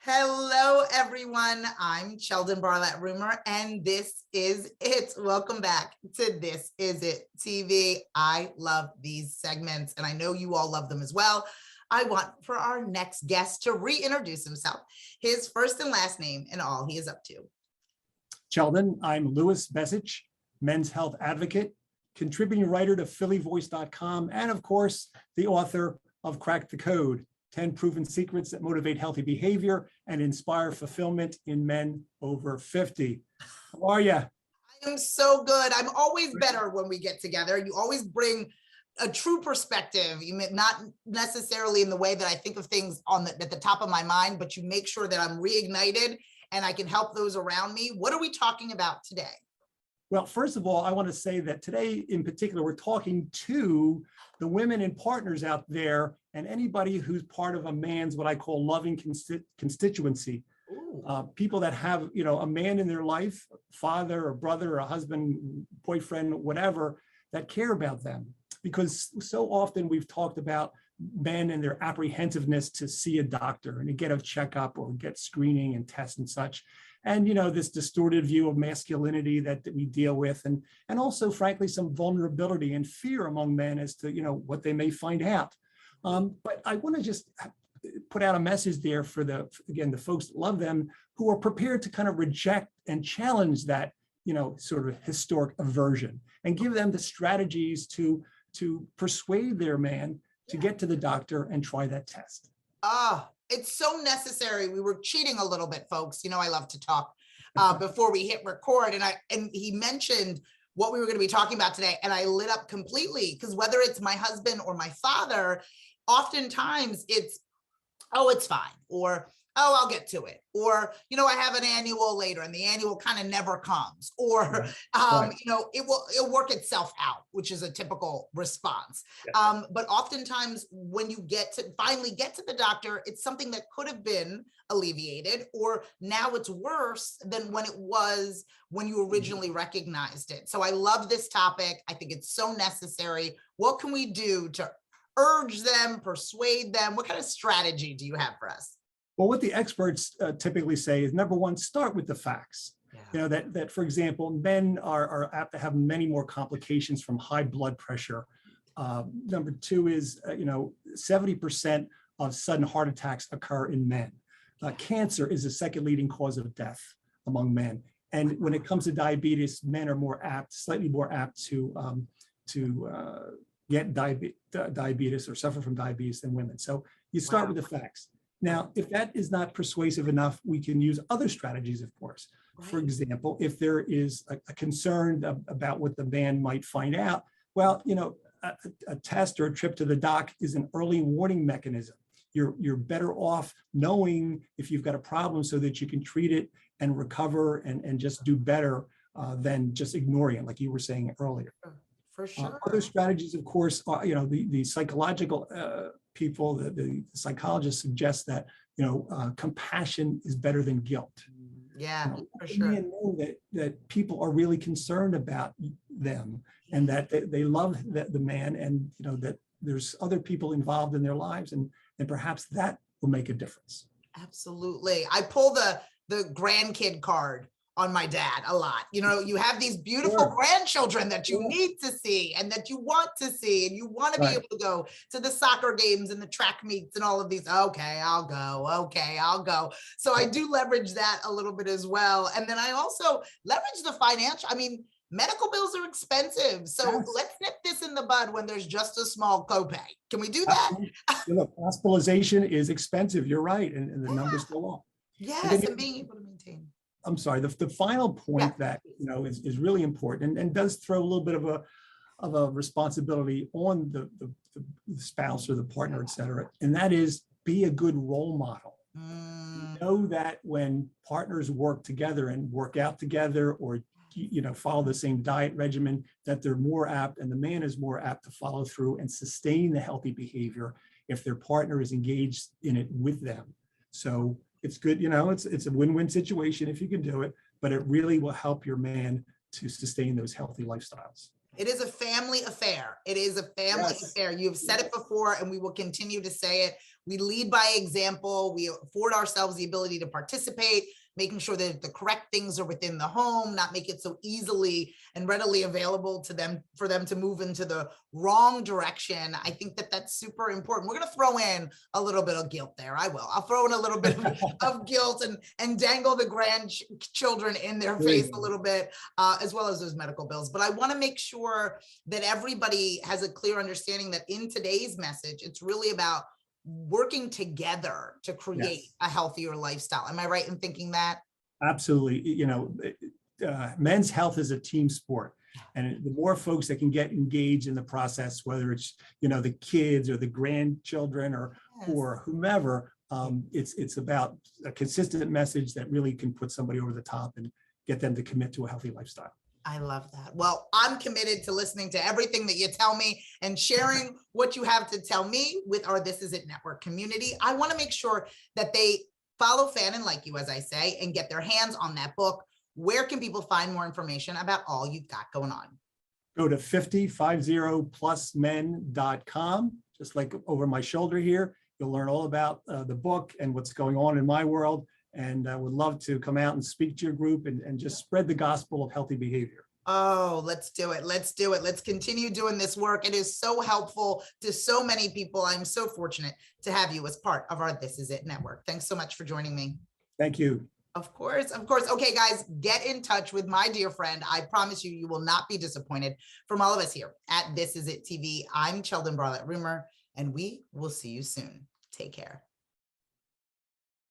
Hello, everyone. I'm Sheldon Barlett Rumor, and this is it. Welcome back to This Is It TV. I love these segments, and I know you all love them as well. I want for our next guest to reintroduce himself, his first and last name, and all he is up to. Sheldon, I'm Bezich, men's health advocate, contributing writer to phillyvoice.com, and of course, the author of Crack the Code, 10 proven secrets that motivate healthy behavior and inspire fulfillment in men over 50. How are you? I am so good. I'm always better when we get together. You always bring a true perspective. You may not necessarily in the way that I think of things at the top of my mind, but you make sure that I'm reignited and I can help those around me. What are we talking about today? Well, first of all, I want to say that today in particular, we're talking to the women and partners out there and anybody who's part of a man's what I call loving constituency. People that have, a man in their life, father or brother or a husband, boyfriend, whatever, that care about them. Because so often we've talked about men and their apprehensiveness to see a doctor and to get a checkup or get screening and tests and such. And, this distorted view of masculinity that we deal with, and also, frankly, some vulnerability and fear among men as to, what they may find out. But I want to just put out a message there for the folks that love them, who are prepared to kind of reject and challenge that, sort of historic aversion, and give them the strategies to persuade their man to get to the doctor and try that test. It's so necessary. We were cheating a little bit, folks. I love to talk before we hit record. And he mentioned what we were going to be talking about today. And I lit up completely, because whether it's my husband or my father, oftentimes it's, oh, it's fine. Or, oh, I'll get to it. Or, I have an annual later and the annual kind of never comes. Or, it'll work itself out, which is a typical response. Yeah. But oftentimes when you finally get to the doctor, it's something that could have been alleviated, or now it's worse than when it was when you originally recognized it. So I love this topic. I think it's so necessary. What can we do to urge them, persuade them? What kind of strategy do you have for us? Well, what the experts typically say is, number one, start with the facts. Yeah. That for example, men are apt to have many more complications from high blood pressure. Number two is, 70% of sudden heart attacks occur in men. Cancer is the second leading cause of death among men. And when it comes to diabetes, men are slightly more apt to get diabetes or suffer from diabetes than women. So you start with the facts. Now, if that is not persuasive enough, we can use other strategies, of course. Right. For example, if there is a concern about what the man might find out, well, a test or a trip to the doc is an early warning mechanism. You're better off knowing if you've got a problem so that you can treat it and recover and just do better than just ignoring it, like you were saying earlier. For sure. Other strategies, of course, are, the psychological people, the psychologists suggest that, compassion is better than guilt. Yeah, for sure. Men know that people are really concerned about them, and that they love the man, and, that there's other people involved in their lives, and perhaps that will make a difference. Absolutely. I pull the grandkid card on my dad a lot. You have these beautiful grandchildren that you need to see and that you want to see, and you want to be able to go to the soccer games and the track meets and all of these. Okay, I'll go. Okay, I'll go. So I do leverage that a little bit as well. And then I also leverage the financial. Medical bills are expensive. So let's nip this in the bud when there's just a small copay. Can we do that? Look, hospitalization is expensive. You're right. And the numbers go up. Yes, and being able to maintain. I'm sorry, the final point that, is really important and does throw a little bit of a responsibility on the spouse or the partner, et cetera. And that is, be a good role model. Know that when partners work together and work out together, or, follow the same diet regimen, that they're more apt, and the man is more apt to follow through and sustain the healthy behavior if their partner is engaged in it with them. So it's good, it's a win-win situation if you can do it, but it really will help your man to sustain those healthy lifestyles. It is a family affair. It is a family Yes. affair. You've said it before, and we will continue to say it. We lead by example. We afford ourselves the ability to participate, making sure that the correct things are within the home, not make it so easily and readily available to them for them to move into the wrong direction. I think that that's super important. We're going to throw in a little bit of guilt there. I'll throw in a little bit of guilt and dangle the grandchildren in their face a little bit, as well as those medical bills. But I want to make sure that everybody has a clear understanding that in today's message, it's really about working together to create a healthier lifestyle. Am I right in thinking that? Absolutely. Men's health is a team sport. And the more folks that can get engaged in the process, whether it's, the kids or the grandchildren or whomever, it's about a consistent message that really can put somebody over the top and get them to commit to a healthy lifestyle. I love that. Well, I'm committed to listening to everything that you tell me and sharing what you have to tell me with our This Is It Network community. I want to make sure that they follow, fan, and like you, as I say, and get their hands on that book. Where can people find more information about all you've got going on? Go to 50plusmen.com. Just like over my shoulder here, you'll learn all about the book and what's going on in my world. And I would love to come out and speak to your group and just spread the gospel of healthy behavior. Oh, let's do it. Let's do it. Let's continue doing this work. It is so helpful to so many people. I'm so fortunate to have you as part of our This Is It network. Thanks so much for joining me. Thank you. Of course, of course. Okay, guys, get in touch with my dear friend. I promise you, you will not be disappointed. From all of us here at This Is It TV, I'm Sheldon Barlett-Rumer, and we will see you soon. Take care.